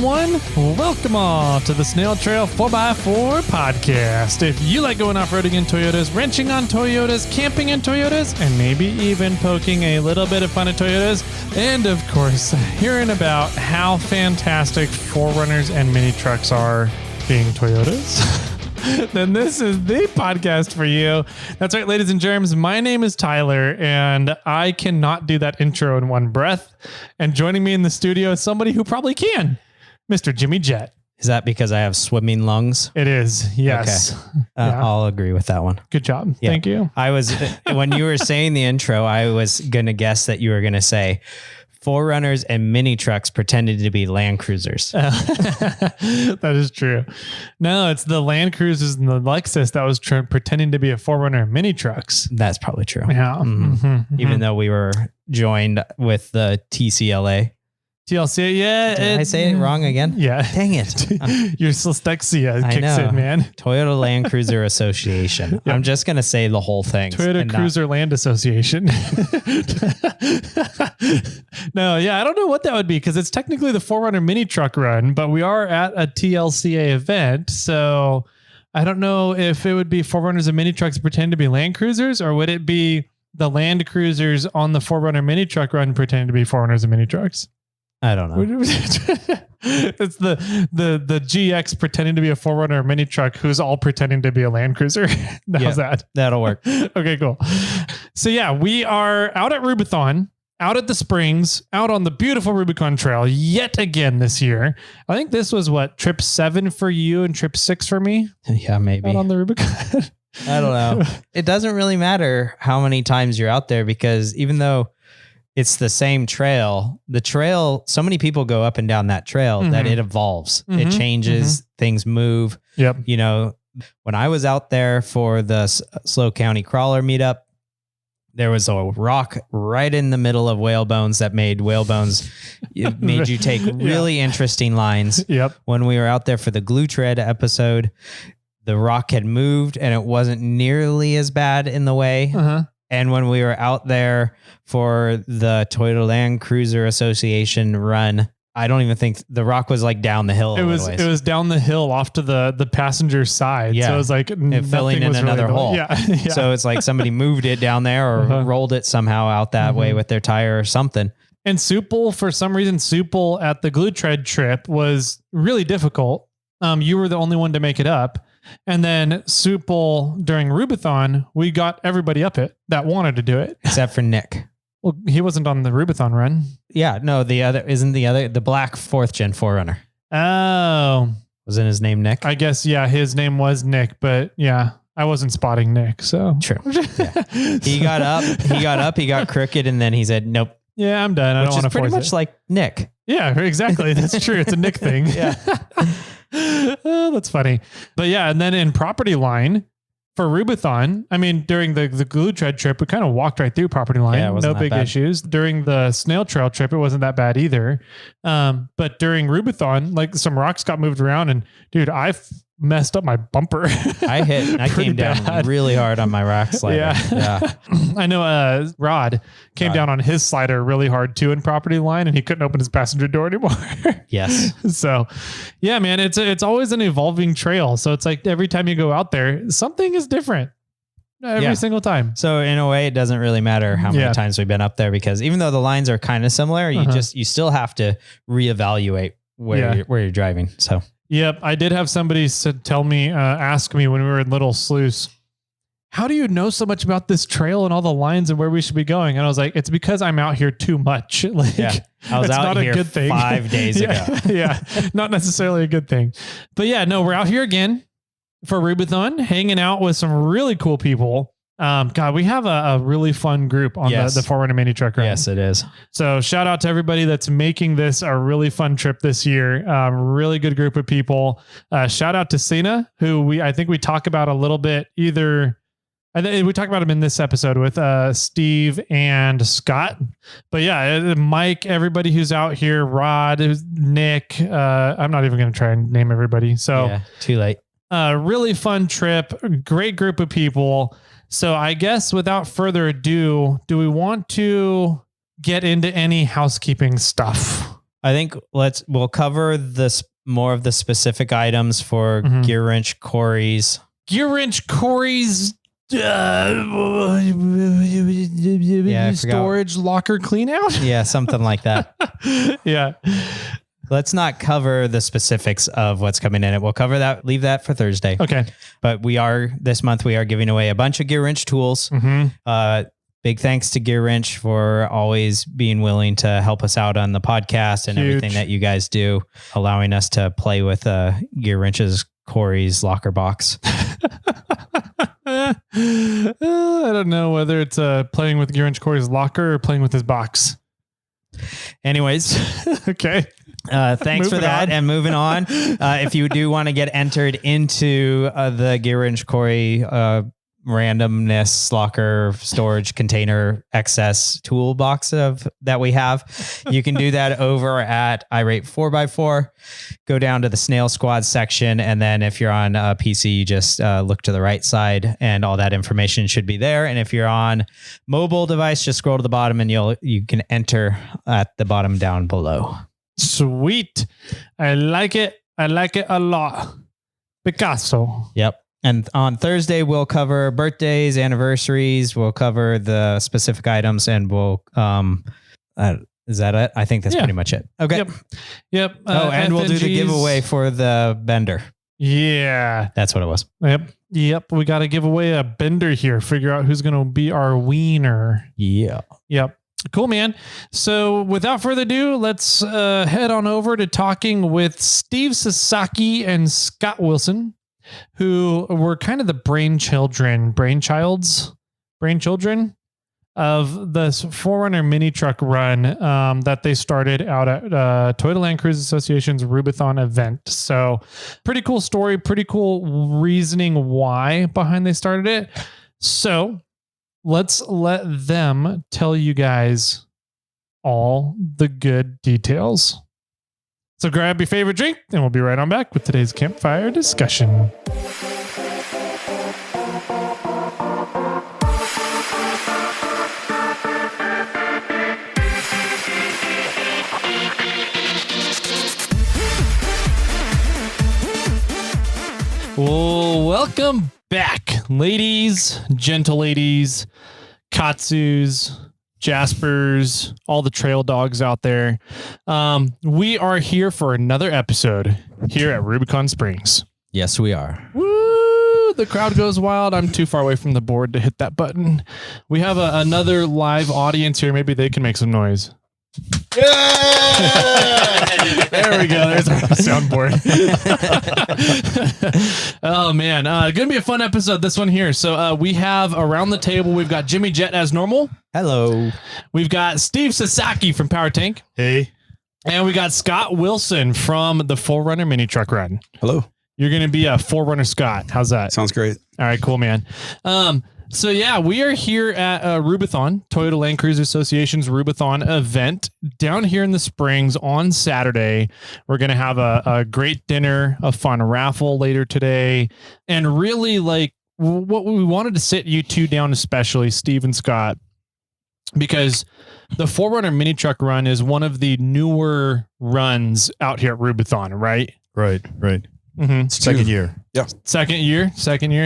Welcome all to the Snail Trail 4x4 podcast. If you like going off-roading in Toyotas, wrenching on Toyotas, camping in Toyotas, and maybe even poking a little bit of fun at Toyotas, and of course, hearing about how fantastic 4Runners and mini trucks are being Toyotas, then this is the podcast for you. That's right, ladies and germs. My name is Tyler, and I cannot do that intro in one breath. And joining me in the studio is somebody who probably can, Mr. Jimmy Jett. Is that because I have swimming lungs? It is, yes. Okay. I'll agree with that one. Good job. Yeah. Thank you. I was, when you were saying the intro, I was going to guess that you were going to say 4Runners and mini trucks pretended to be Land Cruisers. That is true. No, it's the Land Cruisers and the Lexus that was pretending to be a 4Runner mini trucks. That's probably true. Yeah. Even though we were joined with the TCLA. TLCA, yeah. Did I say it wrong again? Yeah. Dang it. Your dyslexia kicks in, man. Toyota Land Cruiser Association. Yep. I'm just going to say the whole thing. Toyota Cruiser Land Association. No, yeah, I don't know what that would be because it's technically the 4Runner mini truck run, but we are at a TLCA event. So I don't know if it would be 4Runners and mini trucks pretend to be Land Cruisers, or would it be the Land Cruisers on the 4Runner mini truck run pretending to be 4Runners and mini trucks? I don't know. It's the GX pretending to be a 4Runner mini truck who's all pretending to be a Land Cruiser. How's that? That'll work. Okay, cool. So yeah, we are out at Rubithon, out at the Springs, out on the beautiful Rubicon Trail yet again this year. I think this was trip 7 for you and trip 6 for me? Yeah, maybe. Out on the Rubicon. I don't know. It doesn't really matter how many times you're out there because even though it's the same trail, so many people go up and down that trail that it evolves. It changes, things move. Yep. You know, when I was out there for the Slow County Crawler meetup, there was a rock right in the middle of Whalebones that made Whalebones. It made you take really interesting lines. Yep. When we were out there for the Glue Tread episode, the rock had moved and it wasn't nearly as bad in the way. And when we were out there for the Toyota Land Cruiser Association run, I don't even think the rock was like down the hill. It was down the hill off to the passenger side. Yeah. So it was like filling in another hole. Yeah. So it's like somebody moved it down there or rolled it somehow out that way with their tire or something. And Supple, for some reason, Supple at the Glue Tread trip was really difficult. You were the only one to make it up. And then Supple during Rubithon, we got everybody up it that wanted to do it. Except for Nick. Well, he wasn't on the Rubithon run. Yeah, no, the black 4th gen 4Runner. Oh. Wasn't his name Nick? I guess, yeah, his name was Nick, but yeah, I wasn't spotting Nick, so. True. Yeah. He got crooked, and then he said, nope. Yeah, I'm done. I don't want to force it. Pretty much like Nick. Yeah, exactly. That's true. It's a Nick thing. Yeah. Oh, that's funny. But yeah, and then in Property Line for Rubithon, I mean, during the Glue Tread trip, we kind of walked right through Property Line. Yeah, no big issues. During the Snail Trail trip, it wasn't that bad either. But during Rubithon, like some rocks got moved around and dude, I messed up my bumper. I came down really hard on my rock slider. Yeah. I know Rod came down on his slider really hard too in Property Line and he couldn't open his passenger door anymore. Yes. So yeah, man, it's always an evolving trail. So it's like every time you go out there, something is different every single time. So in a way, it doesn't really matter how many times we've been up there because even though the lines are kind of similar, you still have to reevaluate where you're driving. So. Yep. I did have somebody ask me when we were in Little Sluice, how do you know so much about this trail and all the lines and where we should be going? And I was like, it's because I'm out here too much. I was out here 5 days ago. Yeah. Not necessarily a good thing, but yeah, no, we're out here again for Rubithon, hanging out with some really cool people. God, we have a really fun group on the 4Runner mini truck run. Yes, it is. So shout out to everybody that's making this a really fun trip this year. Really good group of people. Shout out to Cena, who I think we talk about a little bit we talk about him in this episode with Steve and Scott. But yeah, Mike, everybody who's out here, Rod, Nick. I'm not even going to try and name everybody. So yeah, too late. Really fun trip. Great group of people. So I guess without further ado, do we want to get into any housekeeping stuff? I think we'll cover this more of the specific items for Gear Wrench Corey's. Gear Wrench Corey's storage locker clean out. Yeah, something like that. Yeah. Let's not cover the specifics of what's coming in it. We'll cover that, leave that for Thursday. Okay. But this month we are giving away a bunch of Gear Wrench tools. Big thanks to Gear Wrench for always being willing to help us out on the podcast and everything that you guys do, allowing us to play with Gear Wrench's Corey's locker box. I don't know whether it's playing with Gear Wrench Corey's locker or playing with his box. Anyways. Okay. Thanks for that. And moving on, if you do want to get entered into the Gear Wrench Corey randomness locker storage container excess toolbox that we have, you can do that over at iRate 4x4. Go down to the Snail Squad section, and then if you're on a PC, you just look to the right side, and all that information should be there. And if you're on mobile device, just scroll to the bottom, and you can enter at the bottom down below. Sweet. I like it. I like it a lot. Picasso. Yep. And on Thursday, we'll cover birthdays, anniversaries. We'll cover the specific items, and we'll, is that it? I think that's pretty much it. Okay. Yep. And we'll do the giveaway for the bender. Yeah. That's what it was. Yep. We got to give away a bender here. Figure out who's going to be our wiener. Yeah. Yep. Cool, man. So without further ado, let's head on over to talking with Steve Sasaki and Scott Wilson, who were kind of the brainchildren of this 4Runner mini truck run that they started out at Toyota Land Cruise Association's Rubithon event. So pretty cool story, pretty cool reasoning why behind they started it. So let's let them tell you guys all the good details. So grab your favorite drink and we'll be right on back with today's campfire discussion. Well, welcome back, ladies, gentle ladies, Katsus, Jaspers, all the trail dogs out there. We are here for another episode here at Rubicon Springs. Yes, we are. Woo! The crowd goes wild. I'm too far away from the board to hit that button. We have another live audience here. Maybe they can make some noise. Yeah! There we go. There's our soundboard. Oh man, gonna be a fun episode, this one here. So we have around the table, we've got Jimmy Jett as normal. Hello. We've got Steve Sasaki from Power Tank. Hey. And we got Scott Wilson from the 4Runner mini truck run. Hello. You're gonna be a 4Runner Scott. How's that? Sounds great. All right, cool, man. So yeah, we are here at Rubithon, Toyota Land Cruise Association's Rubithon event down here in the Springs on Saturday. We're going to have a great dinner, a fun raffle later today. And really like what we wanted to sit you two down, especially Steve and Scott, because the 4Runner mini truck run is one of the newer runs out here at Rubithon, right? Right. Mm-hmm. Second year. Yeah. Second year.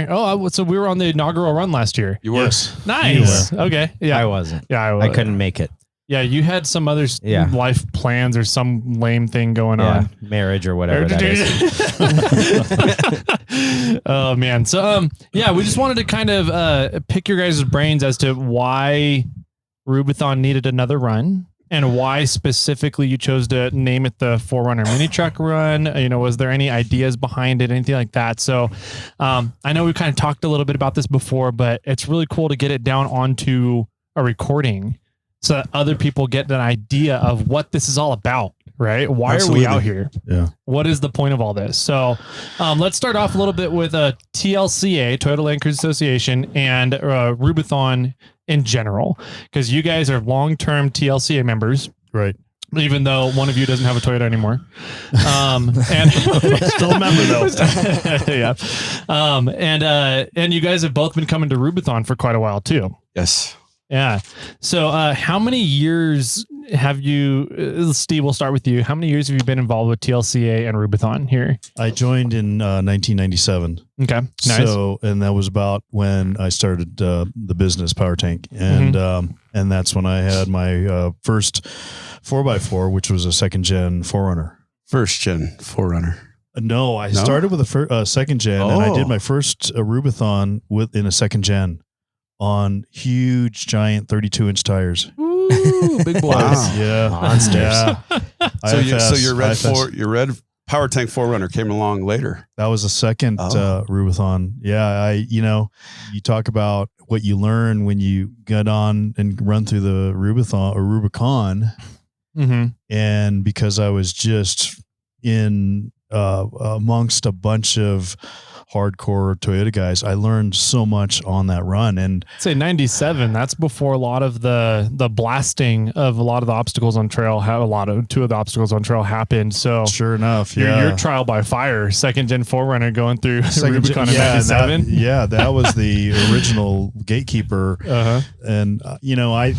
Oh, so we were on the inaugural run last year. You were. Yes. Nice. You were. Okay. Yeah. I wasn't. Yeah. I couldn't make it. Yeah. You had some other life plans or some lame thing going on. Marriage or whatever that is. Oh man. So, we just wanted to kind of pick your guys' brains as to why Rubithon needed another run. And why specifically you chose to name it the 4Runner mini truck run? You know, was there any ideas behind it, anything like that? So I know we've kind of talked a little bit about this before, but it's really cool to get it down onto a recording so that other people get an idea of what this is all about, right? Why Absolutely. are we out here? Yeah. What is the point of all this? So let's start off a little bit with TLCA, Toyota Land Cruise Association, and Rubithon in general, because you guys are long-term TLCA members, right? Even though one of you doesn't have a Toyota anymore, and still a member though. Yeah, and you guys have both been coming to Rubithon for quite a while too. Yes. Yeah. So how many years have you, Steve, we'll start with you. How many years have you been involved with TLCA and Rubithon here? I joined in 1997. Okay. Nice. So, and that was about when I started the business Power Tank. And, and that's when I had my first 4x4, which was a second gen 4Runner. First gen 4Runner. No, I started with a second gen, and I did my first Rubithon in a second gen on huge, giant 32-inch tires. Ooh, big boys. Wow. Yeah, Monsters. yeah. So your red Power Tank 4Runner came along later. That was the second Rubithon. Yeah, you talk about what you learn when you get on and run through the Rubithon or Rubicon, and because I was just in amongst a bunch of hardcore Toyota guys, I learned so much on that run. And say 97, that's before a lot of the blasting of a lot of the obstacles on trail two of the obstacles on trail happened. So sure enough, your trial by fire, second gen 4Runner going through Rubicon in 97. That was the original gatekeeper. And I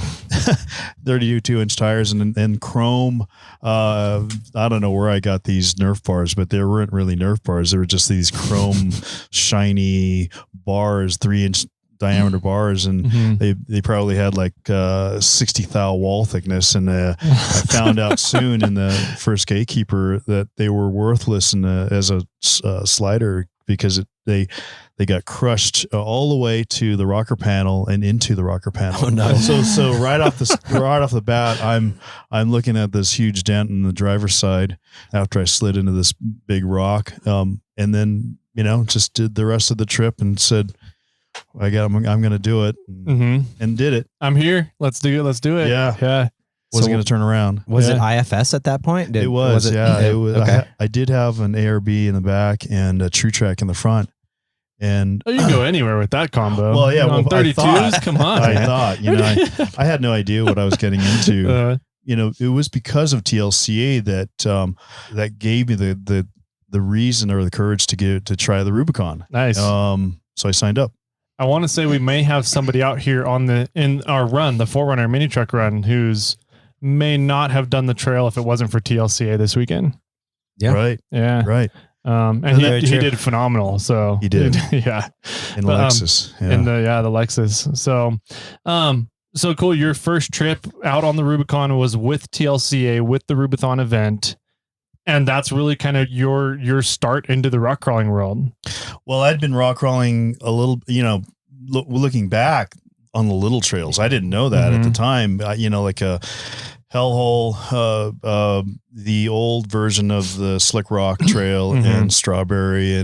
32-inch tires and chrome. I don't know where I got these Nerf bars, but they weren't really Nerf bars. They were just these chrome shiny bars, 3-inch diameter bars, and they probably had like 60 thou wall thickness. And I found out soon in the first gatekeeper that they were worthless as a slider because they got crushed all the way to the rocker panel and into the rocker panel. Oh no! So right off the bat, I'm looking at this huge dent in the driver's side after I slid into this big rock, and then just did the rest of the trip and said, I'm going to do it, and did it. I'm here. Let's do it. Yeah. Wasn't going to turn around. Was it IFS at that point? It was. It was. Okay. I did have an ARB in the back and a True Track in the front. And you can go anywhere with that combo. Well, yeah. On 32s, come on. I thought, I had no idea what I was getting into. It was because of TLCA that gave me the reason or the courage to try the Rubicon. Nice. So I signed up. I want to say we may have somebody out here in our run, the 4Runner mini truck run, who's may not have done the trail if it wasn't for TLCA this weekend. Yeah. Right. Yeah. Right. And he did phenomenal. So he did. Yeah. In Lexus. Yeah. In the Lexus. So cool. Your first trip out on the Rubicon was with TLCA with the Rubithon event. And that's really kind of your start into the rock crawling world. Well, I'd been rock crawling a little, looking back on the little trails. I didn't know that at the time, like a Hellhole, the old version of the Slick Rock Trail and Strawberry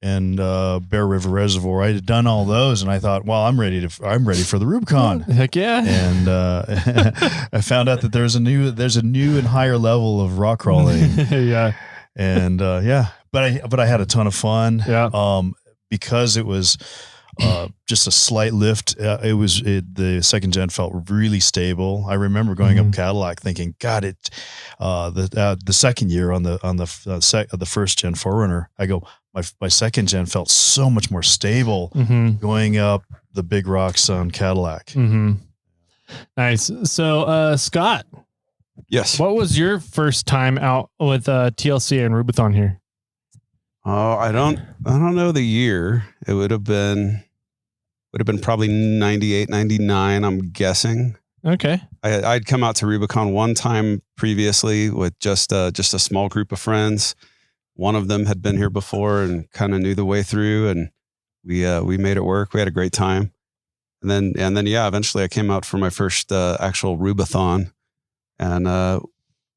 and Bear River Reservoir. I had done all those, and I thought, well, I'm ready for the Rubicon. Heck yeah! And I found out that there's a new and higher level of rock crawling. Yeah, and but I had a ton of fun. Yeah, because it was just a slight lift. The second gen felt really stable. I remember going up Cadillac thinking, God, the second year on the first gen 4Runner, I go, my second gen felt so much more stable going up the big rocks on Cadillac. Nice. So, Scott. Yes. What was your first time out with TLCA and Rubithon here? Oh, I don't know the year. It would have been probably 98, 99, I'm guessing. Okay. I'd come out to Rubicon one time previously with just a small group of friends. One of them had been here before and kind of knew the way through, and we made it work. We had a great time. And then eventually I came out for my first actual Rubithon, and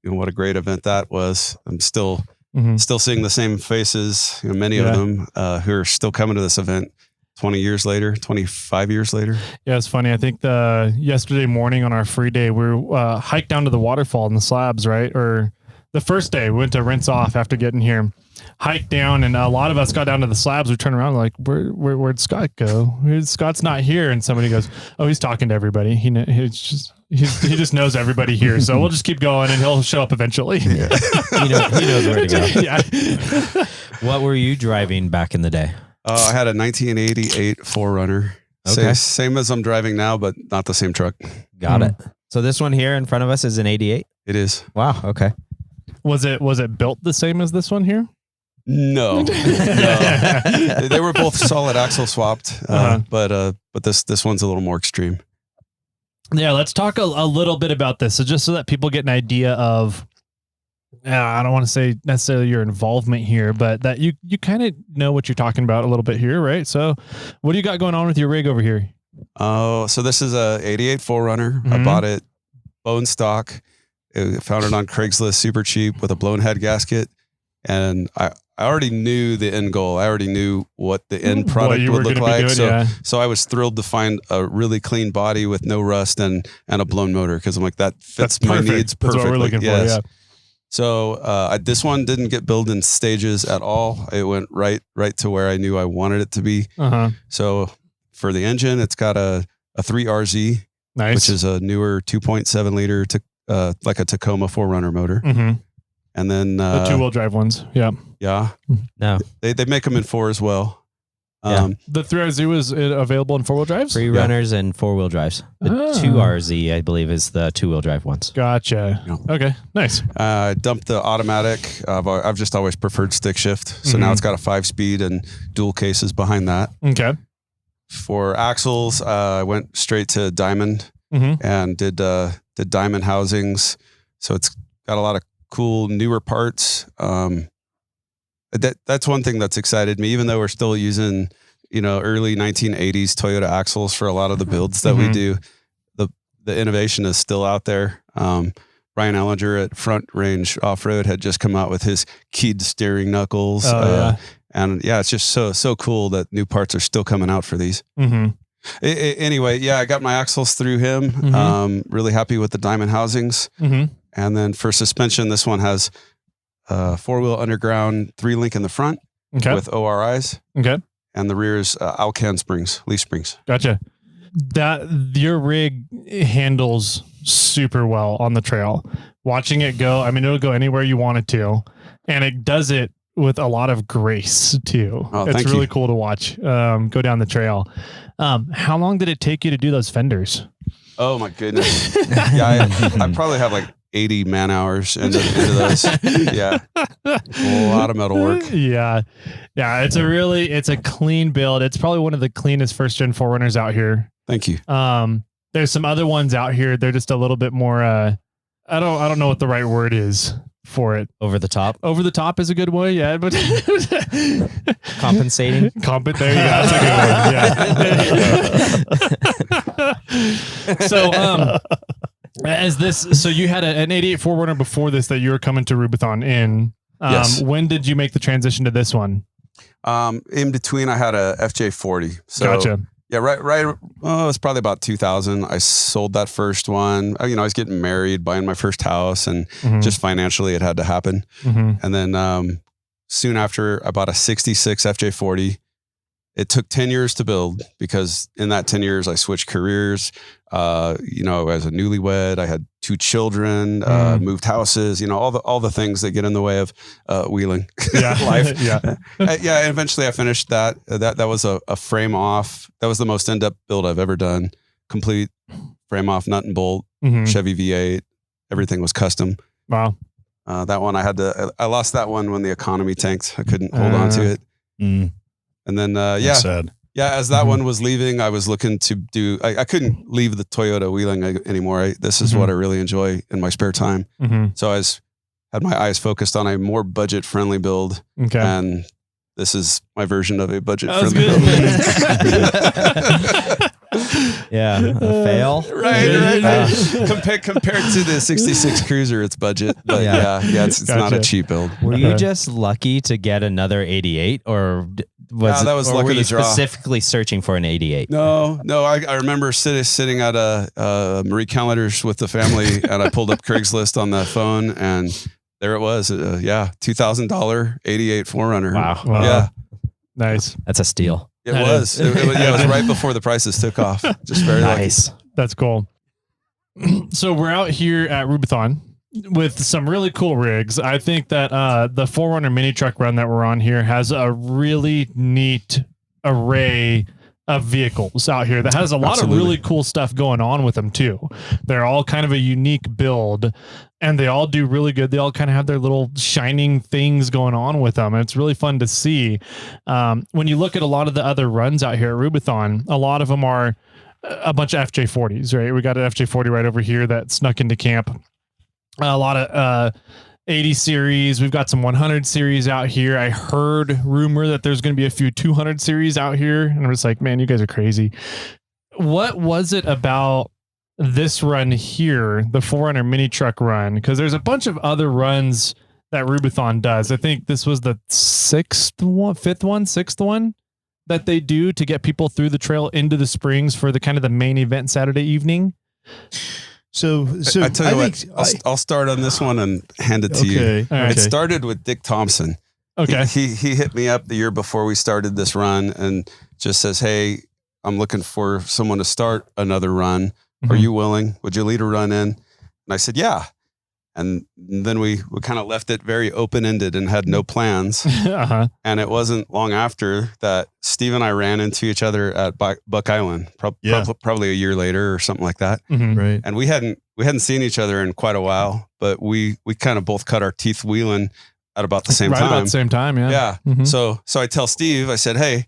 what a great event that was. I'm still seeing the same faces, many of them who are still coming to this event 25 years later. Yeah, it's funny. I think yesterday morning on our free day, we hiked down to the waterfall in the slabs, right? Or the first day we went to rinse off after getting here, hiked down, and a lot of us got down to the slabs. We turned around like, where'd Scott go? Scott's not here. And somebody goes, oh, he's talking to everybody. He just knows everybody here. So we'll just keep going and he'll show up eventually. Yeah. he knows where to go. Yeah. What were you driving back in the day? I had a 1988 4Runner. Okay. Same as I'm driving now, but not the same truck. Got it. So this one here in front of us is an 88. It is. Wow. Okay. Was it built the same as this one here? No. They were both solid axle swapped, but this one's a little more extreme. Yeah, let's talk a little bit about this. So just so that people get an idea of, I don't want to say necessarily your involvement here, but that you kind of know what you're talking about a little bit here, right? So what do you got going on with your rig over here? Oh, so this is a 88 4Runner. Mm-hmm. I bought it bone stock. I found it on Craigslist super cheap with a blown head gasket. And I already knew the end goal. I already knew what the end product would look like. So I was thrilled to find a really clean body with no rust and a blown motor. Cause I'm like, that fits my needs perfectly. That's what we're looking for. Yeah. So this one didn't get built in stages at all. It went right to where I knew I wanted it to be. So for the engine, it's got a 3RZ, which is a newer 2.7 liter, like a Tacoma 4Runner motor. And then the 2-wheel drive ones. Yeah. Yeah. No. They make them in 4 as well. The 3RZ was available in 4-wheel drives? 3Runners and 4-wheel drives. The 2RZ, I believe, is the 2-wheel drive ones. Gotcha. Yeah. Okay. Nice. I dumped the automatic. I've just always preferred stick shift. So now it's got a 5-speed and dual cases behind that. Okay. For axles, I went straight to diamond and did diamond housings. So it's got a lot of cool newer parts. That's one thing that's excited me, even though we're still using, early 1980s Toyota axles for a lot of the builds that we do. The innovation is still out there. Brian Ellinger at Front Range Off-Road had just come out with his keyed steering knuckles. And yeah, it's just so cool that new parts are still coming out for these. Anyway, I got my axles through him. Really happy with the diamond housings. And then for suspension, this one has 4-wheel underground 3-link in the front with ORIs. Okay. And the rear is Alcan springs, leaf springs. Gotcha. Your rig handles super well on the trail. Watching it go, it'll go anywhere you want it to. And it does it with a lot of grace too. Oh, it's really cool to watch go down the trail. How long did it take you to do those fenders? Oh my goodness. I probably have like 80 man hours into those. Yeah. A lot of metal work. Yeah. It's a clean build. It's probably one of the cleanest first gen 4Runners out here. Thank you. There's some other ones out here. They're just a little bit more, I don't know what the right word is for it. Over the top. Over the top is a good way. Yeah. But compensating. There you go. That's a good one. Yeah. So you had an 88 4Runner before this that you were coming to Rubithon in. Yes. When did you make the transition to this one? In between, I had a FJ40. So, gotcha. Yeah, right. It was probably about 2000. I sold that first one. I was getting married, buying my first house, and just financially it had to happen. And then soon after, I bought a 66 FJ40. It took 10 years to build because in that 10 years, I switched careers. As a newlywed, I had 2 children, moved houses, all the things that get in the way of wheeling life. And eventually I finished that. That was a frame off. That was the most in-depth build I've ever done. Complete frame off, nut and bolt, Chevy V8. Everything was custom. Wow. That one I lost that one when the economy tanked. I couldn't hold on to it. And then, as that one was leaving, I was looking to do, I couldn't leave the Toyota wheeling anymore. This is what I really enjoy in my spare time. So I had my eyes focused on a more budget friendly build. Okay. And this is my version of a budget friendly build. A fail. Right. Compared to the 66 Cruiser, it's budget, but it's not a cheap build. Were you just lucky to get another 88 or that was luck of the draw. Specifically searching for an 88? No. I remember sitting at Marie Callender's with the family, and I pulled up Craigslist on the phone, and there it was. $2,000 88 4Runner. Wow. Yeah. Nice. That's a steal. It was right before the prices took off. Just very nice. Lucky. That's cool. So we're out here at Rubithon with some really cool rigs. I think that the 4Runner mini truck run that we're on here has a really neat array of vehicles out here that has a lot Absolutely. of really cool stuff going on with them too. They're all kind of a unique build and they all do really good. They all kind of have their little shining things going on with them. And it's really fun to see. When you look at a lot of the other runs out here at Rubithon, a lot of them are a bunch of FJ40s, right? We got an FJ40 right over here that snuck into camp. A lot of 80 series. We've got some 100 series out here. I heard rumor that there's going to be a few 200 series out here. And I'm just like, man, you guys are crazy. What was it about this run here, the 4Runner mini truck run? Because there's a bunch of other runs that Rubithon does. I think this was the sixth one that they do to get people through the trail into the springs for the kind of the main event Saturday evening. So I tell you what, I'll start on this one and hand it to you. All right. It started with Dick Thompson. Okay. He hit me up the year before we started this run and just says, "Hey, I'm looking for someone to start another run. Are you willing? Would you lead a run in?" And I said, "Yeah." And then we kind of left it very open-ended and had no plans. And it wasn't long after that Steve and I ran into each other at Buck Island, probably a year later or something like that. Right. And we hadn't seen each other in quite a while, but we kind of both cut our teeth wheeling at about the same time. Right about the same time, yeah. Yeah. So I tell Steve, I said, "Hey,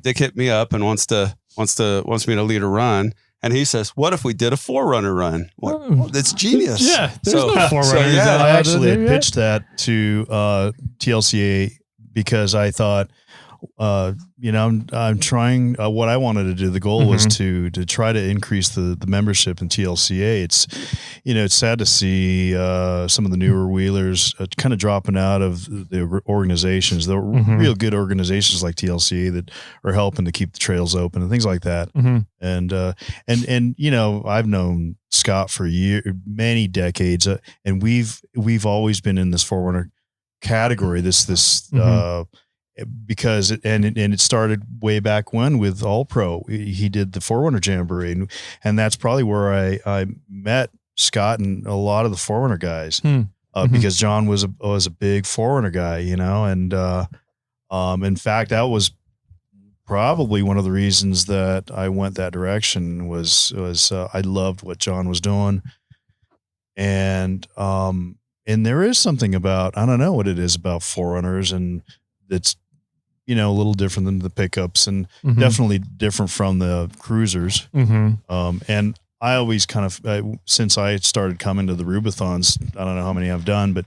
Dick hit me up and wants me to lead a run." And he says, "What if we did a 4Runner run?" Well, that's genius. Yeah. There's no 4Runners. yeah, I actually had pitched that to TLCA because I thought, I'm trying. What I wanted to do, the goal was to try to increase the membership in TLCA. It's sad to see some of the newer wheelers kind of dropping out of the organizations, the real good organizations like TLCA that are helping to keep the trails open and things like that. And I've known Scott for many decades, and we've always been in this 4Runner category. Because it started way back when with All Pro. He did the 4Runner Jamboree, and that's probably where I met Scott and a lot of the 4Runner guys, because John was a big 4Runner guy, and in fact that was probably one of the reasons that I went that direction was I loved what John was doing, and there is something about, I don't know what it is about 4Runners, and it's a little different than the pickups, and definitely different from the cruisers. And I always kind of, since I started coming to the Rubithons, I don't know how many I've done, but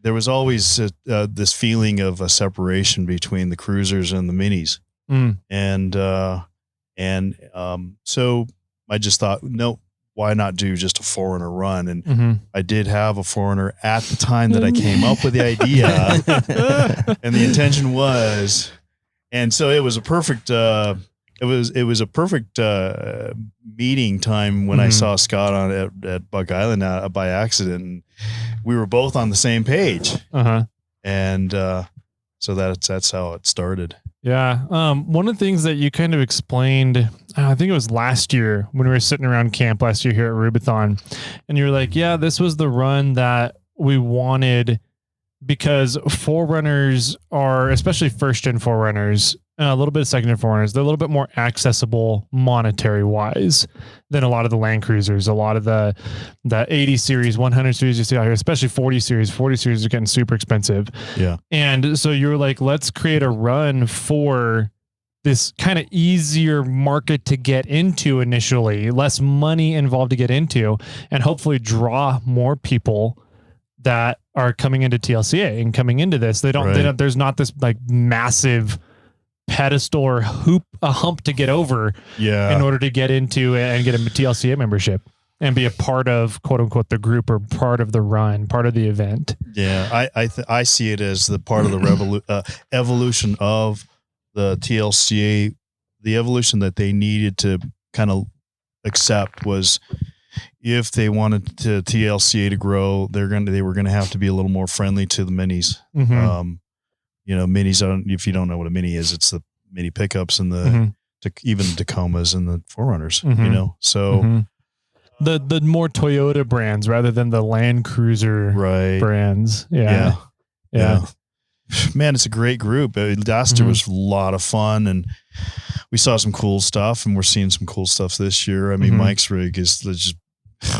there was always this feeling of a separation between the cruisers and the minis. So I just thought, no, why not do just a 4Runner run? And I did have a 4Runner at the time that I came up with the idea, and the intention was, and so it was a perfect, it was a perfect meeting time when I saw Scott at Buck Island by accident. And we were both on the same page, and so that's how it started. Yeah. One of the things that you kind of explained, I think it was last year when we were sitting around camp last year here at Rubithon, and you were like, yeah, this was the run that we wanted because 4Runners are, especially first gen 4Runners, a little bit of second gen 4Runners, they're a little bit more accessible monetary wise than a lot of the Land Cruisers, a lot of the 80 series, 100 series you see out here, especially 40 series. 40 series are getting super expensive. Yeah. And so you were like, let's create a run for this kind of easier market to get into initially, less money involved to get into, and hopefully draw more people that are coming into TLCA and coming into this. They don't, there's not this like massive pedestal or hump to get over in order to get into and get a TLCA membership and be a part of, quote unquote, the group or part of the run, part of the event. Yeah. I see it as the part of the evolution of the TLCA. The evolution that they needed to kind of accept was, if they wanted to TLCA to grow, they were going to have to be a little more friendly to the minis. Minis, if you don't know what a mini is, it's the mini pickups and even the Tacomas and the 4Runners, the more Toyota brands rather than the Land Cruiser brands. Yeah. Man, it's a great group. Last year was a lot of fun, and we saw some cool stuff, and we're seeing some cool stuff this year. I mean, Mike's rig is just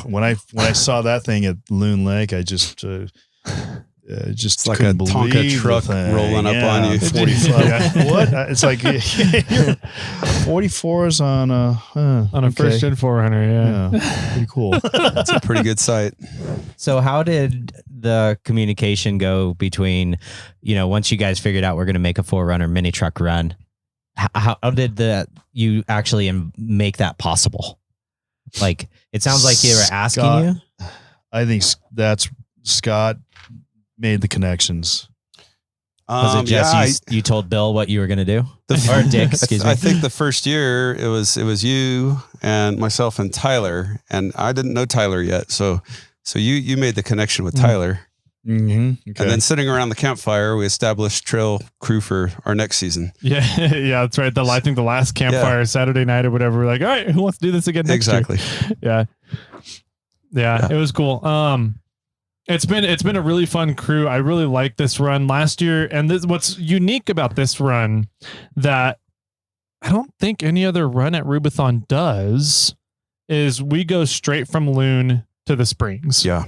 when I saw that thing at Loon Lake, I just it's like a Tonka truck rolling up on you. 45. What? It's like 44s on a first gen 4Runner. Yeah, pretty cool. It's a pretty good sight. So how did the communication go between, once you guys figured out we're going to make a 4Runner mini truck run, how did you actually make that possible? Like, it sounds like they were asking you. I think that's Scott made the connections. Was it just you told Bill what you were going to do? Or Dick, excuse me. I think the first year it was you and myself and Tyler, and I didn't know Tyler yet. So you made the connection with Tyler. Mm-hmm. Okay. And then sitting around the campfire, we established trail crew for our next season. Yeah, that's right. I think the last campfire Saturday night or whatever, we're like, all right, who wants to do this again next year? Yeah, it was cool. It's been a really fun crew. I really like this run last year, and what's unique about this run that I don't think any other run at Rubithon does is we go straight from Loon to the Springs. Yeah.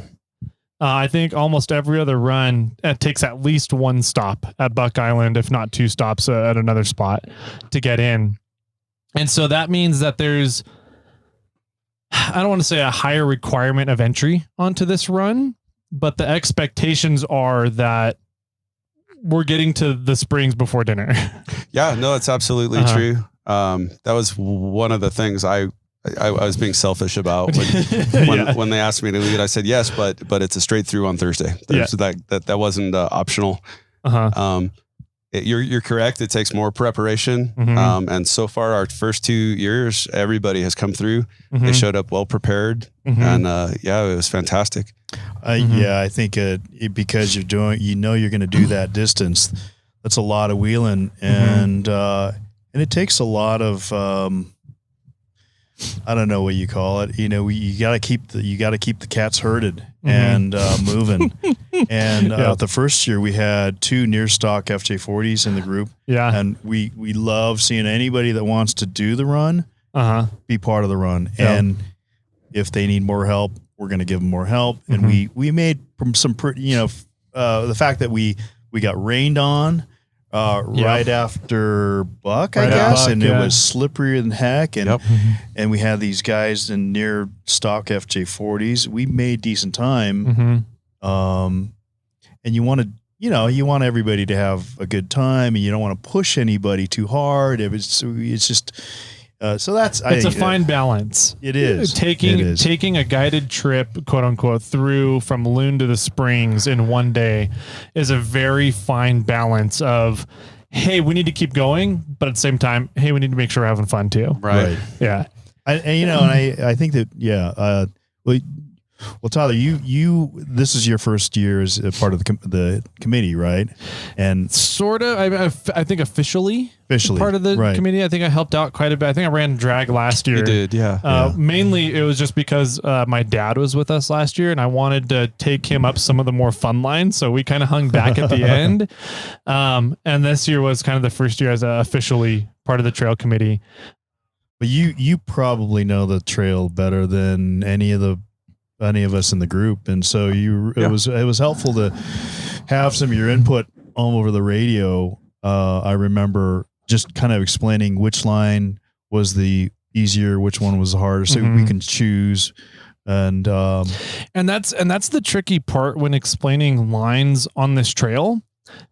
I think almost every other run takes at least one stop at Buck Island, if not two stops at another spot to get in. And so that means that there's, I don't want to say a higher requirement of entry onto this run, but the expectations are that we're getting to the Springs before dinner. Yeah, no, it's absolutely true. That was one of the things I was being selfish about when they asked me to lead. I said yes, but it's a straight through on Thursday. So that wasn't optional. You're correct. It takes more preparation. And so far, our first 2 years, everybody has come through. They showed up well prepared, and it was fantastic. I think because you're doing, you're going to do that distance. That's a lot of wheeling, and it takes a lot of. I don't know what you call it. You got to keep the cats herded and moving. And the first year we had 2 near stock FJ40s in the group. Yeah, and we love seeing anybody that wants to do the run be part of the run. Yep. And if they need more help, we're going to give them more help. And we made some pretty, the fact that we got rained on. Right after Buck, I guess, and it was slipperier than heck, and and we had these guys in near stock FJ40s. We made decent time, and you want everybody to have a good time, and you don't want to push anybody too hard. It's just. So it's a fine balance. It is taking a guided trip, quote unquote, through from Loon to the Springs in one day is a very fine balance of, hey, we need to keep going, but at the same time, hey, we need to make sure we're having fun too. Right. Yeah. I think that well, Tyler, this is your first year as a part of the committee, right? And sort of, I think officially part of the committee. I think I helped out quite a bit. I think I ran drag last year. You did, yeah. Mainly it was just because my dad was with us last year and I wanted to take him up some of the more fun lines. So we kind of hung back at the end. And this year was kind of the first year as officially part of the trail committee. But you probably know the trail better than any of us in the group, and so it was helpful to have some of your input all over the radio. I remember just kind of explaining which line was the easier, which one was the harder, so we can choose. And that's the tricky part when explaining lines on this trail,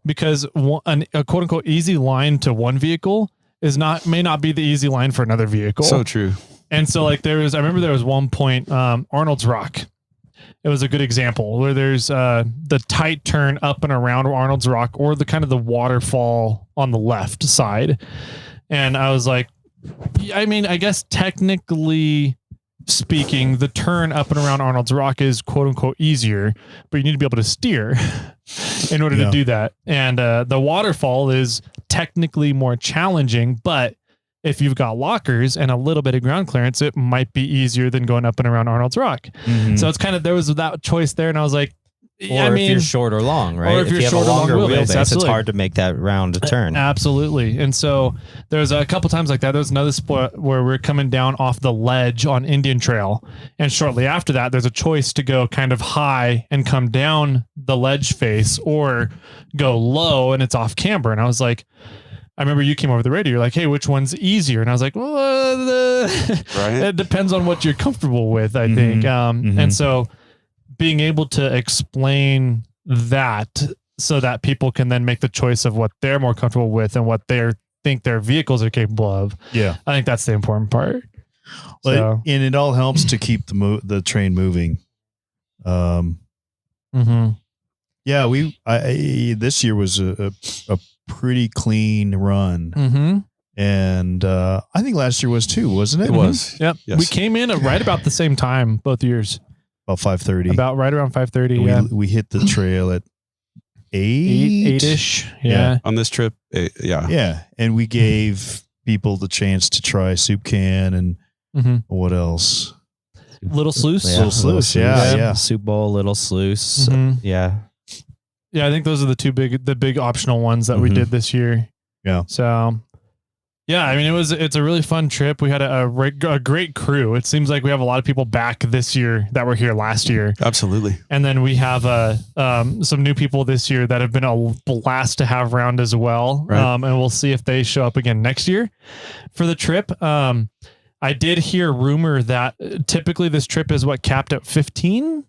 because a quote unquote easy line to one vehicle may not be the easy line for another vehicle. So true. And so I remember there was one point, Arnold's Rock. It was a good example where there's the tight turn up and around Arnold's Rock, or the kind of the waterfall on the left side. And I was like, I mean, I guess technically speaking, the turn up and around Arnold's Rock is quote unquote easier, but you need to be able to steer in order to do that. And the waterfall is technically more challenging, but if you've got lockers and a little bit of ground clearance, it might be easier than going up and around Arnold's Rock. So it's kind of, there was that choice there. And I was like, Or if you're short or long, right? Or if you're you have short a or long longer wheelbase, wheelbase, it's absolutely. hard to make that round turn. Absolutely. And so there's a couple times like that. There's another spot where we're coming down off the ledge on Indian Trail. And shortly after that, there's a choice to go kind of high and come down the ledge face or go low and it's off camber. And I was like, I remember you came over the radio. You're like, hey, which one's easier? And I was like, well, it depends on what you're comfortable with, I think. And so being able to explain that so that people can then make the choice of what they're more comfortable with and what they think their vehicles are capable of. Yeah. I think that's the important part. Well, and it all helps to keep the train moving. Yeah, this year was a pretty clean run. And I think last year was too, wasn't it? It was. Yep. Yes. We came in at right about the same time both years. About 5:30. About right around 5:30. We hit the trail at 8-ish. Yeah. On this trip. Yeah. And we gave people the chance to try soup can and what else? Little sluice. Little sluice. Yeah. Soup bowl, little sluice. Yeah. Yeah. I think those are the big optional ones that we did this year. Yeah. So yeah, I mean, it's a really fun trip. We had a great crew. It seems like we have a lot of people back this year that were here last year. Absolutely. And then we have some new people this year that have been a blast to have around as well. Right. And we'll see if they show up again next year for the trip. I did hear rumor that typically this trip is capped at 15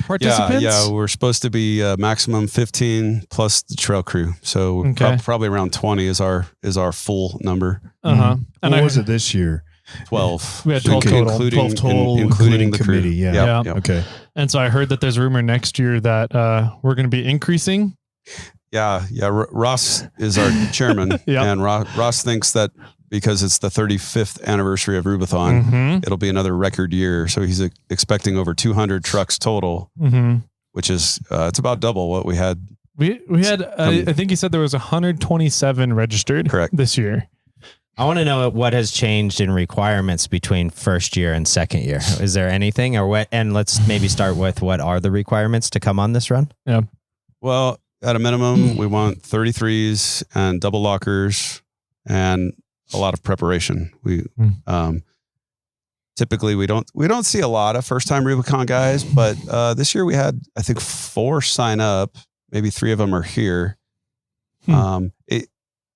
participants. Yeah, we're supposed to be maximum 15 plus the trail crew. So probably around 20 is our full number. And what was it this year? 12. We had 12 total. 12 total, including the crew. committee. Yeah. Okay. And so I heard that there's rumor next year that we're going to be increasing. Yeah. Ross is our chairman. And Ross thinks that because it's the 35th anniversary of Rubithon, it'll be another record year. So he's expecting over 200 trucks total, which is it's about double what we had. We had I think he said there was 127 registered this year. I want to know what has changed in requirements between first year and second year. Is there anything or what? And let's maybe start with what are the requirements to come on this run? Yeah. Well, at a minimum, we want 33s and double lockers and a lot of preparation. We typically we don't see a lot of first time Rubicon guys, but this year we had I think 4 sign up. Maybe 3 of them are here.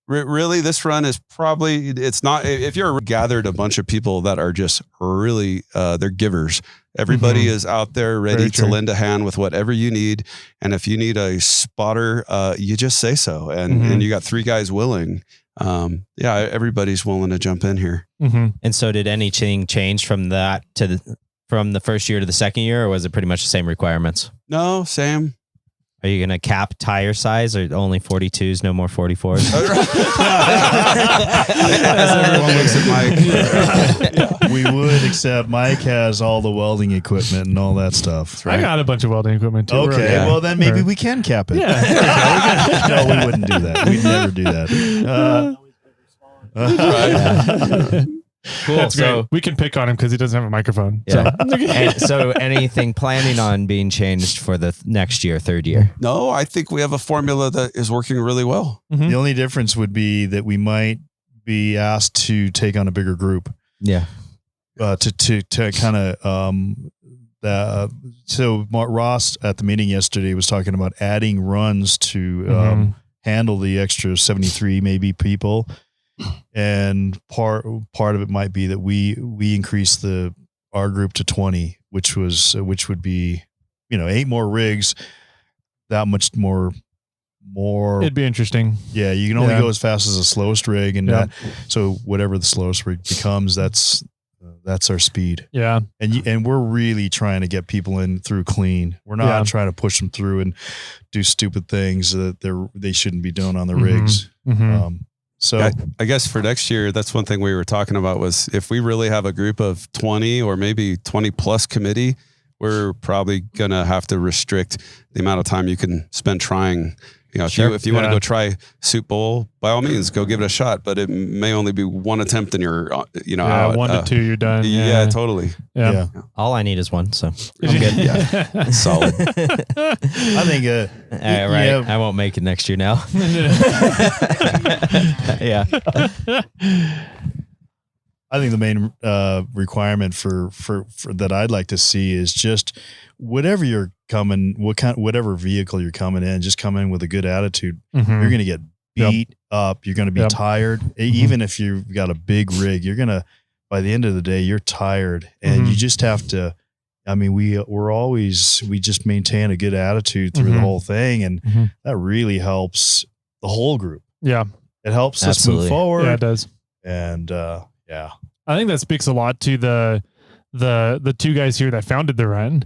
Really, this run is probably it's not. If you're gathered a bunch of people that are just really they're givers. Everybody is out there ready to lend a hand with whatever you need, and if you need a spotter, you just say so, and you got 3 guys willing. Everybody's willing to jump in here. And so did anything change from that from the first year to the second year, or was it pretty much the same requirements? No, same. Are you going to cap tire size or only 42s, no more 44s? As everyone looks at Mike. We would, except Mike has all the welding equipment and all that stuff. Right? I got a bunch of welding equipment too. Okay, well then maybe we can cap it. Yeah. No, we wouldn't do that. We'd never do that. Cool. That's great. So we can pick on him because he doesn't have a microphone. Yeah. So anything planning on being changed for the next year, third year? No, I think we have a formula that is working really well. The only difference would be that we might be asked to take on a bigger group. Yeah. To kind of so Ross at the meeting yesterday was talking about adding runs to handle the extra 73 maybe people. And part of it might be that we increase our group to 20, which would be 8 more rigs, that much more. It'd be interesting. Yeah, you can only go as fast as the slowest rig, and so whatever the slowest rig becomes, that's our speed. Yeah, and we're really trying to get people in through clean. We're not trying to push them through and do stupid things that they shouldn't be doing on the rigs. So I guess for next year, that's one thing we were talking about was if we really have a group of 20 or maybe 20 plus committee, we're probably going to have to restrict the amount of time you can spend trying You know, Sure. if you want to go try Soup Bowl, by all means, go give it a shot. But it may only be one attempt and you're, out. 1 to 2, you're done. Yeah, totally. Yeah. All I need is one, so I'm good. Yeah, solid. I think, right. I won't make it next year now. Yeah. I think the main requirement for that I'd like to see is just whatever you're coming, whatever vehicle you're coming in, just come in with a good attitude. Mhm. You're going to get beat up. You're going to be tired. Even if you've got a big rig, you're going to, by the end of the day, you're tired, and you just have to. I mean, we just maintain a good attitude through the whole thing, and that really helps the whole group. Yeah. It helps Absolutely. us move forward. Yeah, it does. And yeah. I think that speaks a lot to the two guys here that founded the run.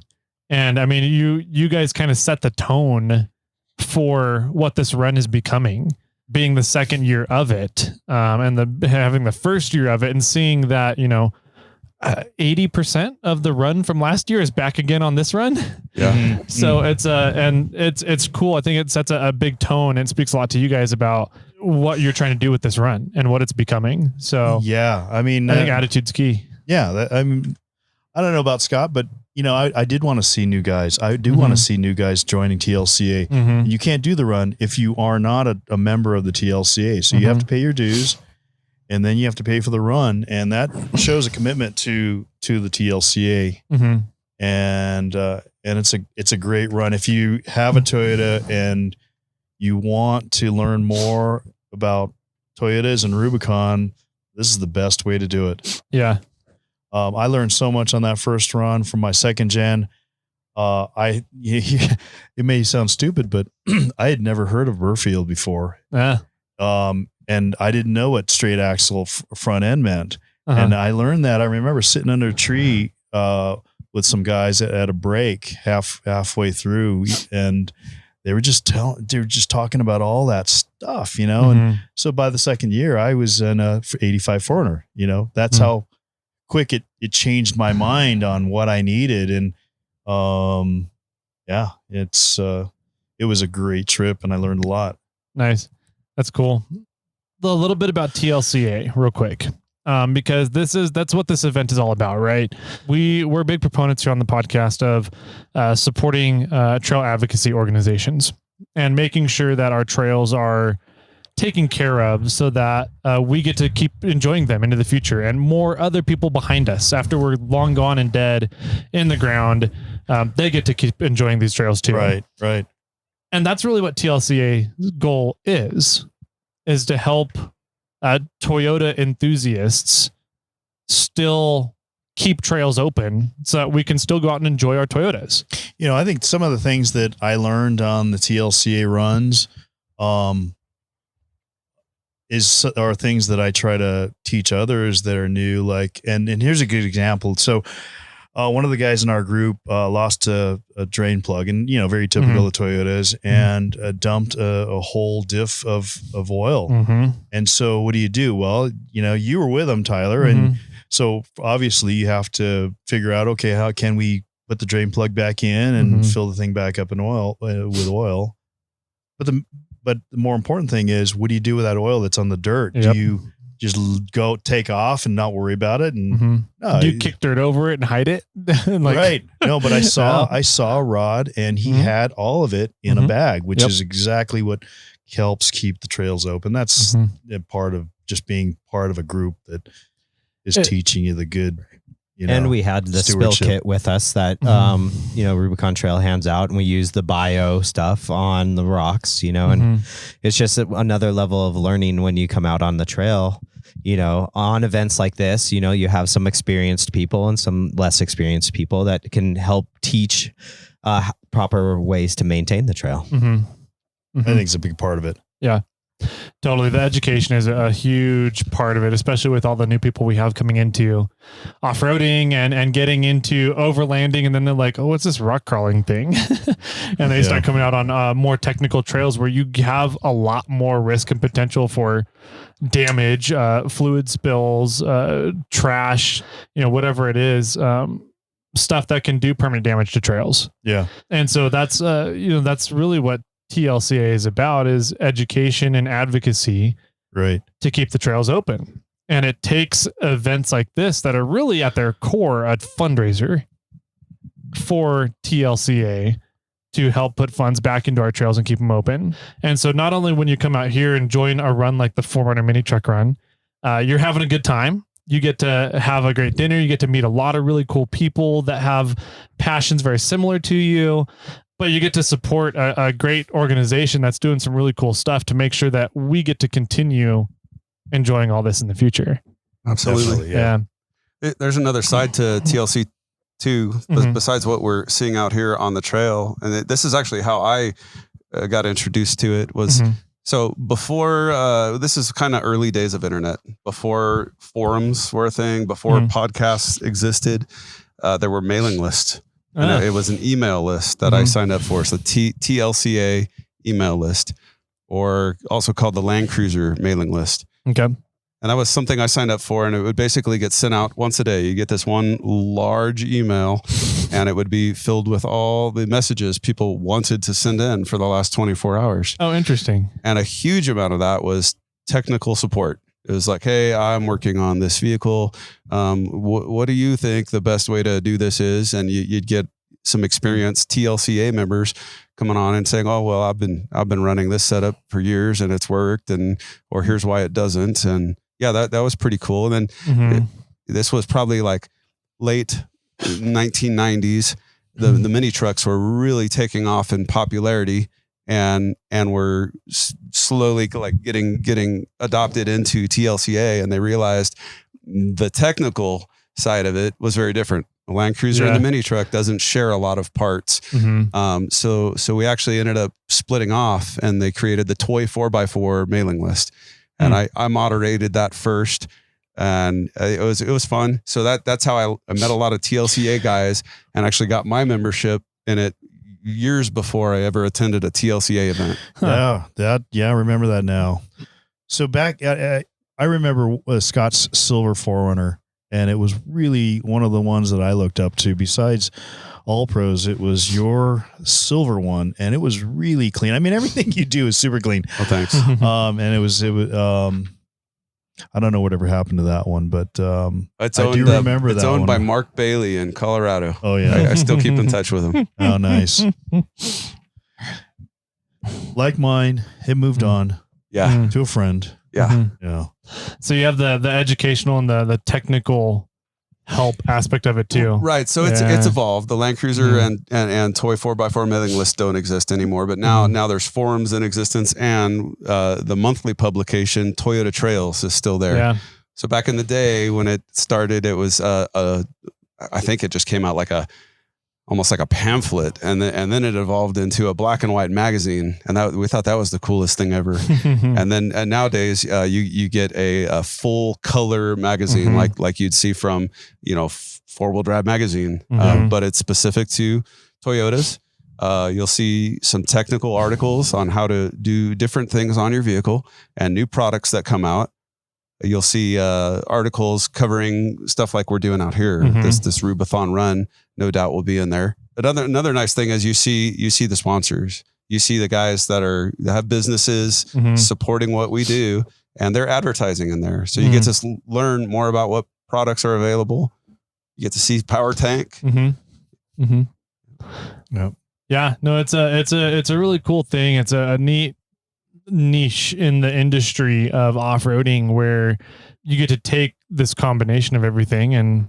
And I mean, you guys kind of set the tone for what this run is becoming, being the second year of it, and having the first year of it, and seeing that 80% of the run from last year is back again on this run. Yeah. So it's cool. I think it sets a big tone and speaks a lot to you guys about what you're trying to do with this run and what it's becoming. So Yeah. I mean, I think attitude's key. yeah, I mean, I don't know about Scott, but I did want to see new guys. I do want to see new guys joining TLCA. You can't do the run if you are not a member of the TLCA. So you have to pay your dues, and then you have to pay for the run, and that shows a commitment to the TLCA. And it's a great run. If you have a Toyota and you want to learn more about Toyotas and Rubicon, this is the best way to do it. Yeah. I learned so much on that first run from my second gen. It may sound stupid, but I had never heard of Burfield before. And I didn't know what straight axle front end meant. And I learned that. I remember sitting under a tree with some guys at a break halfway through, and they were just talking about all that stuff, And so by the second year, I was in a 85 4Runner. That's how quick it changed my mind on what I needed. And it was a great trip, and I learned a lot. Nice. That's cool. A little bit about TLCA real quick. Because that's what this event is all about, right? We're big proponents here on the podcast of supporting trail advocacy organizations and making sure that our trails are taken care of so that we get to keep enjoying them into the future, and more other people behind us after we're long gone and dead in the ground, they get to keep enjoying these trails too. Right. And that's really what TLCA's goal is to help Toyota enthusiasts still keep trails open so that we can still go out and enjoy our Toyotas. I think some of the things that I learned on the TLCA runs are things that I try to teach others that are new. Like, and here's a good example. So one of the guys in our group lost a drain plug, and very typical of Toyotas, and dumped a whole diff of oil. And so what do? Well, you were with him, Tyler, and so obviously you have to figure out, okay, how can we put the drain plug back in and fill the thing back up in oil with oil? But the more important thing is, what do you do with that oil that's on the dirt? Yep. Do you just go take off and not worry about it? And no, do you kick dirt over it and hide it? Right. No, but I saw Rod, and he had all of it in a bag, which is exactly what helps keep the trails open. That's a part of just being part of a group that is teaching you the good. And we had the spill kit with us that, Rubicon Trail hands out, and we use the bio stuff on the rocks, and it's just another level of learning when you come out on the trail, on events like this. You have some experienced people and some less experienced people that can help teach proper ways to maintain the trail. I think it's a big part of it. Yeah. Totally. The education is a huge part of it, especially with all the new people we have coming into off-roading and getting into overlanding. And then they're like, oh, what's this rock crawling thing? And they start coming out on more technical trails where you have a lot more risk and potential for damage, fluid spills, trash, whatever it is, stuff that can do permanent damage to trails. Yeah. And so that's really what TLCA is about is education and advocacy, Right. to keep the trails open. And it takes events like this that are really at their core a fundraiser for TLCA to help put funds back into our trails and keep them open. And so not only when you come out here and join a run like the 4Runner mini truck run, you're having a good time. You get to have a great dinner. You get to meet a lot of really cool people that have passions very similar to you, but you get to support a great organization that's doing some really cool stuff to make sure that we get to continue enjoying all this in the future. Absolutely. Yeah. There's another side to TLC too, besides what we're seeing out here on the trail. And this is actually how I got introduced to it was, so before, this is kind of early days of internet, before forums were a thing, before podcasts existed, there were mailing lists. And it was an email list that I signed up for. So TLCA email list, or also called the Land Cruiser mailing list. Okay. And that was something I signed up for, and it would basically get sent out once a day. You get this one large email, and it would be filled with all the messages people wanted to send in for the last 24 hours. Oh, interesting. And a huge amount of that was technical support. It was like, hey, I'm working on this vehicle. What do you think the best way to do this is? And you'd get some experienced TLCA members coming on and saying, oh, well, I've been running this setup for years and it's worked, or here's why it doesn't. And yeah, that was pretty cool. And then this was probably like late 1990s. The mini trucks were really taking off in popularity, and were slowly like getting adopted into TLCA, and they realized the technical side of it was very different. The Land Cruiser and the mini truck doesn't share a lot of parts. So we actually ended up splitting off, and they created the Toy 4x4 mailing list. And I moderated that first, and it was fun. So that's how I met a lot of TLCA guys, and actually got my membership in it years before I ever attended a TLCA event. I remember that now. So back, I remember Scott's silver 4Runner, and it was really one of the ones that I looked up to. Besides All Pros, it was your silver one, and it was really clean. I mean, everything you do is super clean. Oh, thanks. And it was I don't know whatever happened to that one, but it's I do remember it's that owned one. by Mark Bailey in Colorado. Oh yeah, I still keep in touch with him. Oh, nice. Like mine, it moved on. Yeah, to a friend. Yeah, yeah. So you have the educational and the technical help aspect of it too. Right. So it's evolved. The Land Cruiser and Toy 4x4 mailing lists don't exist anymore, but now there's forums in existence, and the monthly publication Toyota Trails is still there. Yeah. So back in the day when it started, it was I think it just came out like almost like a pamphlet, and then it evolved into a black and white magazine, and we thought that was the coolest thing ever. and nowadays you get a full color magazine like you'd see from 4-wheel drive magazine, but it's specific to Toyotas. You'll see some technical articles on how to do different things on your vehicle and new products that come out. You'll see articles covering stuff like we're doing out here. This Rubithon run, no doubt, will be in there. But another nice thing is you see the sponsors. You see the guys that have businesses supporting what we do, and they're advertising in there. So you get to learn more about what products are available. You get to see Power Tank. Yep. Yeah. No, it's a really cool thing. It's a neat niche in the industry of off-roading where you get to take this combination of everything and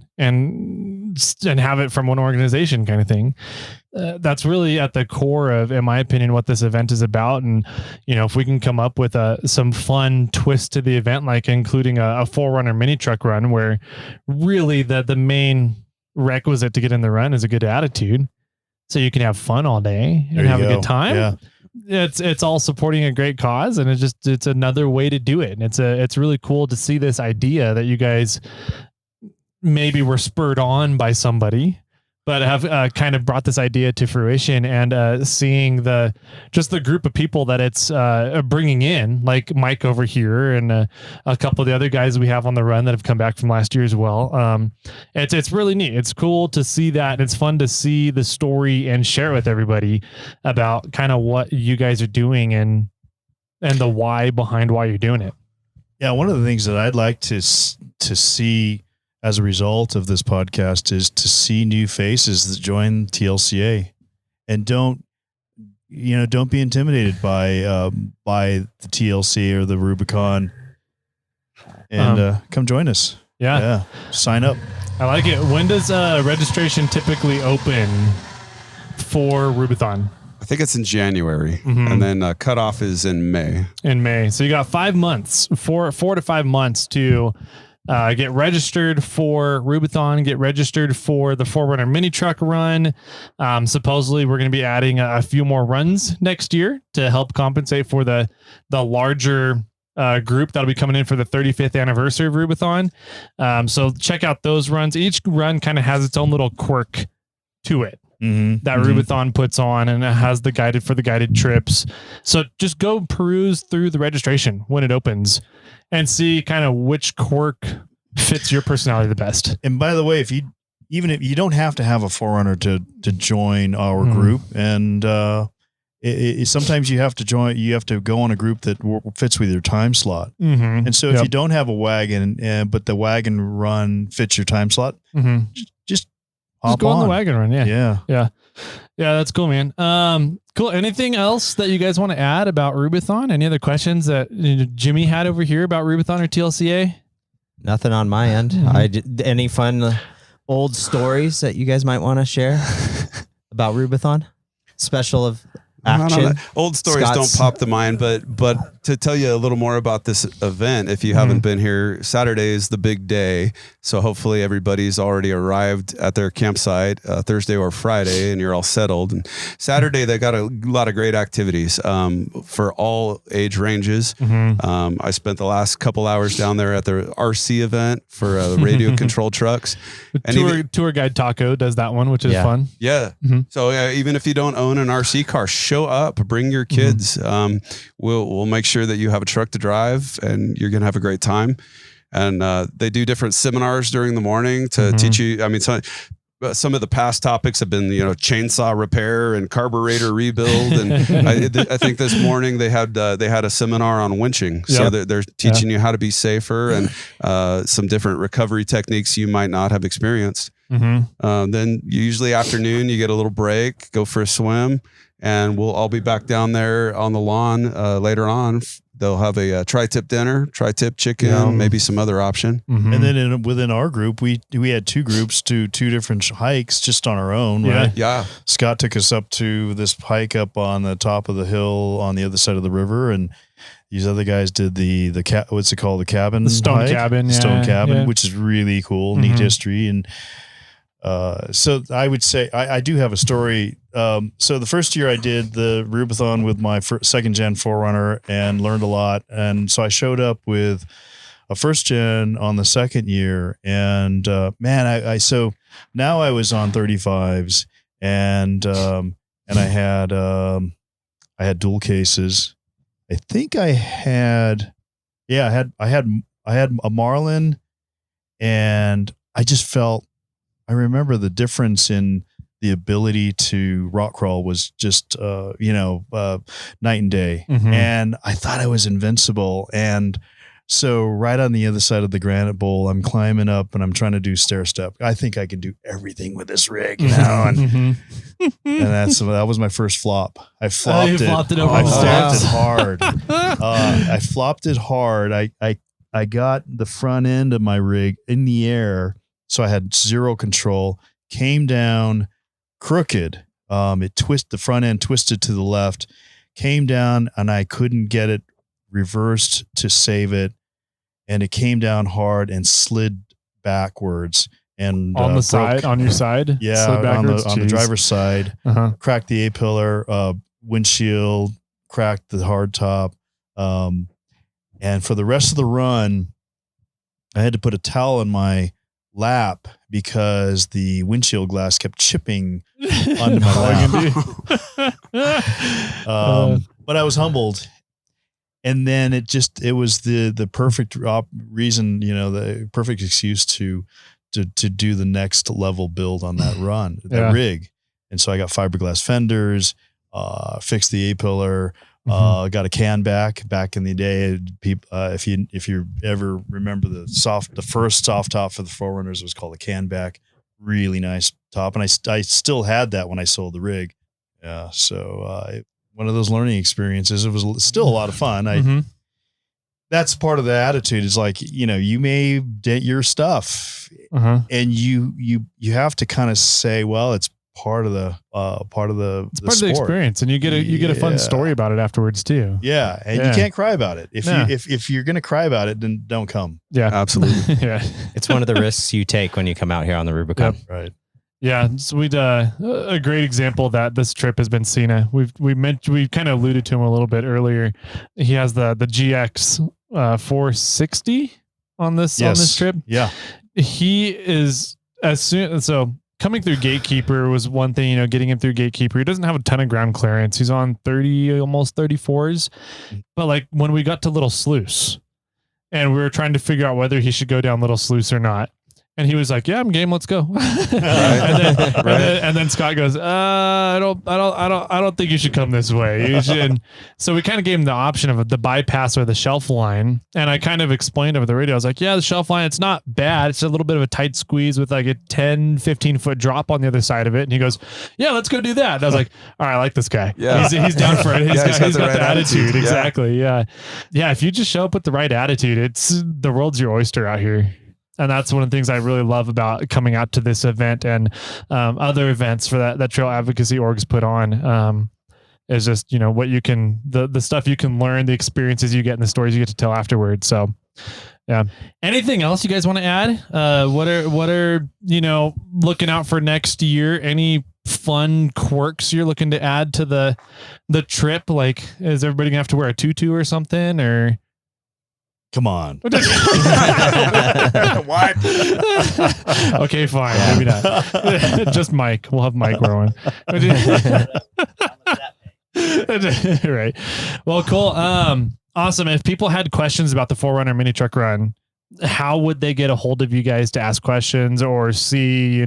have it from one organization kind of thing. That's really at the core of, in my opinion, what this event is about. And, if we can come up with some fun twist to the event, like including a 4Runner mini truck run, where really the main requisite to get in the run is a good attitude. So you can have fun all day and have a good time. Yeah. It's all supporting a great cause, and it's another way to do it. And it's really cool to see this idea that you guys maybe were spurred on by somebody, but have kind of brought this idea to fruition, and seeing the group of people that it's bringing in, like Mike over here and a couple of the other guys we have on the run that have come back from last year as well. It's really neat. It's cool to see that, and it's fun to see the story and share it with everybody about kind of what you guys are doing and the why behind why you're doing it. Yeah, one of the things that I'd like to see as a result of this podcast is to see new faces that join TLCA, and don't be intimidated by the TLC or the Rubicon, and come join us. Yeah, sign up. I like it. When does registration typically open for Rubithon? I think it's in January, and then cutoff is in May. In May. So you got 5 months, 4 to 5 months to get registered for Rubithon, get registered for the 4Runner mini truck run. Supposedly we're going to be adding a few more runs next year to help compensate for the larger group that'll be coming in for the 35th anniversary of Rubithon. So check out those runs. Each run kind of has its own little quirk to it. Rubithon puts on, and it has the guided trips. So just go peruse through the registration when it opens and see kind of which quirk fits your personality the best. And by the way, if you don't have to have a 4Runner to join our group, and sometimes you have to go on a group that fits with your time slot. And so if you don't have a wagon, but the wagon run fits your time slot, just go on the wagon run. Yeah. That's cool, man. Cool. Anything else that you guys want to add about Rubithon? Any other questions that Jimmy had over here about Rubithon or TLCA? Nothing on my end. Any fun old stories that you guys might want to share about Rubithon? Special of action. Old stories don't pop to mind, but to tell you a little more about this event, if you haven't been here, Saturday is the big day. So hopefully everybody's already arrived at their campsite Thursday or Friday, and you're all settled. And Saturday, they got a lot of great activities for all age ranges. I spent the last couple hours down there at the RC event for radio control trucks. Tour guide Taco does that one, which is fun. Yeah. So even if you don't own an RC car, show up, bring your kids. We'll make sure that you have a truck to drive, and you're going to have a great time. And they do different seminars during the morning to teach you. I mean, some of the past topics have been, chainsaw repair and carburetor rebuild. And I think this morning they had a seminar on winching. So they're teaching you how to be safer and some different recovery techniques you might not have experienced. Then usually afternoon, you get a little break, go for a swim, and we'll all be back down there on the lawn later on. They'll have a tri-tip dinner, tri-tip chicken, maybe some other option. And then within our group, we had 2 groups to 2 different hikes just on our own. Right? Yeah. Scott took us up to this hike up on the top of the hill on the other side of the river, and these other guys did what's it called? The cabin, the stone hike? cabin, the stone cabin, which is really cool, neat history. And so I would say I do have a story. So the first year I did the Rubithon with my second gen 4Runner and learned a lot. And so I showed up with a first gen on the second year, and so now I was on 35s, and I had dual cases. I think I had a Marlin, and I remember the difference in the ability to rock crawl was just, night and day. And I thought I was invincible. And so right on the other side of the granite bowl, I'm climbing up and I'm trying to do stair step. I think I can do everything with this rig, And that was my first flop. I flopped it. Flopped it over. I flopped it hard. I flopped it hard. I got the front end of my rig in the air, so I had zero control. Came down crooked. The front end twisted to the left, came down, and I couldn't get it reversed to save it. And it came down hard and slid backwards. And on the side, on your side? Yeah, on the driver's side. Cracked the A-pillar, windshield, cracked the hard top. And for the rest of the run, I had to put a towel in my lap because the windshield glass kept chipping onto my lap. But I was humbled. And then it was the perfect reason, the perfect excuse to do the next level build on that run, that rig. And so I got fiberglass fenders, fixed the A-pillar, got a can back in the day. If you ever remember the first soft top for the 4Runners was called a can back, really nice top. And I still had that when I sold the rig. Yeah. So, one of those learning experiences. It was still a lot of fun. That's part of the attitude is like, you may dent your stuff and you have to kind of say, well, it's part of the sport. The experience, and you get a fun story about it afterwards too. Yeah. And you can't cry about it. If you're going to cry about it, then don't come. Yeah, absolutely. Yeah. It's one of the risks you take when you come out here on the Rubicon. Yep. Right. Yeah, so we'd a great example that this trip has been Cena. We kind of alluded to him a little bit earlier. He has the GX 460 on this trip. Yeah, he is coming through Gatekeeper was one thing. Getting him through Gatekeeper, he doesn't have a ton of ground clearance. He's on 30, almost 34s. But like when we got to Little Sluice, and we were trying to figure out whether he should go down Little Sluice or not. And he was like, "Yeah, I'm game. Let's go." and then Scott goes, "I don't think you should come this way. You should." So we kind of gave him the option of the bypass or the shelf line. And I kind of explained over the radio. I was like, "Yeah, the shelf line, it's not bad. It's a little bit of a tight squeeze with like a 10, 15 foot drop on the other side of it." And he goes, "Yeah, let's go do that." And I was like, "All right, I like this guy. Yeah, he's down for it. He's got the right attitude. Yeah. Exactly. Yeah. If you just show up with the right attitude, the world's your oyster out here." And that's one of the things I really love about coming out to this event and other events for that trail advocacy orgs put on is just, what you can, the stuff you can learn, the experiences you get and the stories you get to tell afterwards. So yeah. Anything else you guys want to add? What are, looking out for next year? Any fun quirks you're looking to add to the trip? Like, is everybody gonna have to wear a tutu or something or? Come on. What? Okay, fine. Yeah. Maybe not. Just Mike. We'll have Mike wear one. Right. Well, cool. Awesome. If people had questions about the 4Runner mini truck run, how would they get a hold of you guys to ask questions or see,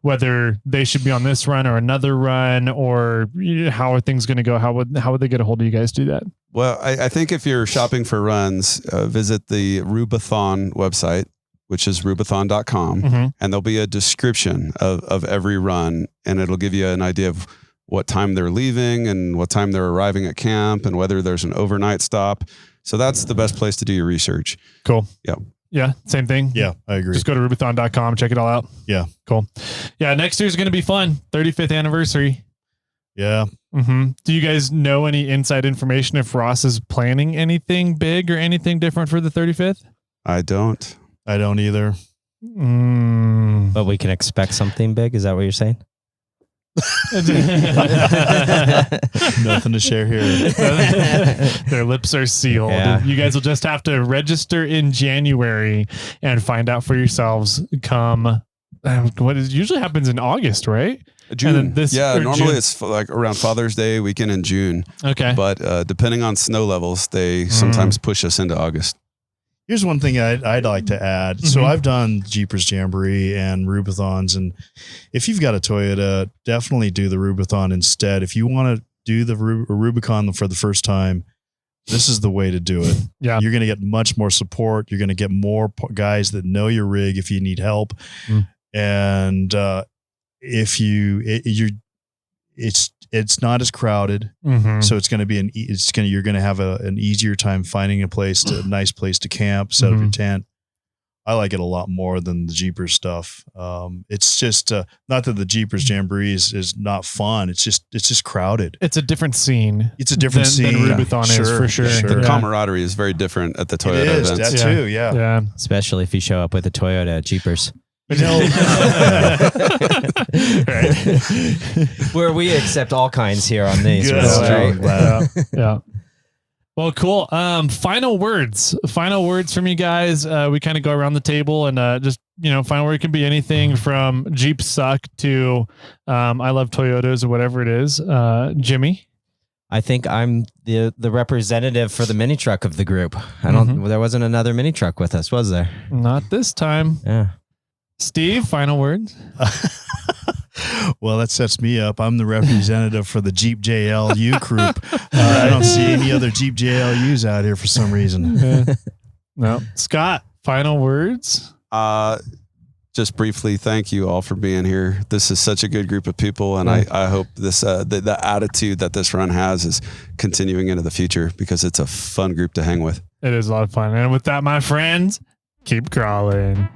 whether they should be on this run or another run or how are things going to go? How would they get a hold of you guys to do that? Well, I think if you're shopping for runs, visit the Rubithon website, which is rubithon.com, and there'll be a description of every run, and it'll give you an idea of what time they're leaving and what time they're arriving at camp and whether there's an overnight stop. So that's the best place to do your research. Cool. Yeah. Yeah. Same thing. Yeah, I agree. Just go to rubithon.com, check it all out. Yeah. Cool. Yeah. Next year's going to be fun. 35th anniversary. Yeah. Do you guys know any inside information if Ross is planning anything big or anything different for the 35th? I don't either. But we can expect something big. Is that what you're saying? Nothing to share here. Their lips are sealed. Yeah. You guys will just have to register in January and find out for yourselves come usually happens in August, right? June. Normally June. It's like around Father's Day weekend in June. Okay. But depending on snow levels, they sometimes push us into August. Here's one thing I'd like to add. So I've done Jeepers Jamboree and Rubithons, and if you've got a Toyota, definitely do the Rubithon instead. If you want to do the Rubicon for the first time, this is the way to do it. Yeah. You're going to get much more support. You're going to get more guys that know your rig if you need help. And if it's not as crowded, so it's going to be you're going to have an easier time finding a nice place to camp, set up your tent. I like it a lot more than the Jeepers stuff. It's just not that the Jeepers Jamboree is not fun. It's just crowded. It's a different scene. It's a different scene than Rubithon is for sure. The camaraderie is very different at the Toyota events. That too, yeah. Yeah. Especially if you show up with a Toyota Jeepers. Where we accept all kinds here on these. Good. Yeah. Well, cool. Final words from you guys. We kind of go around the table and just, final word can be anything from Jeep suck to I love Toyotas or whatever it is. Jimmy. I think I'm the representative for the mini truck of the group. There wasn't another mini truck with us, was there? Not this time. Yeah. Steve, final words. Well, that sets me up. I'm the representative for the Jeep JLU group. I don't see any other Jeep JLUs out here for some reason. No. Scott, final words. Just briefly, thank you all for being here. This is such a good group of people, and I hope this the attitude that this run has is continuing into the future because it's a fun group to hang with. It is a lot of fun. And with that, my friends, keep crawling.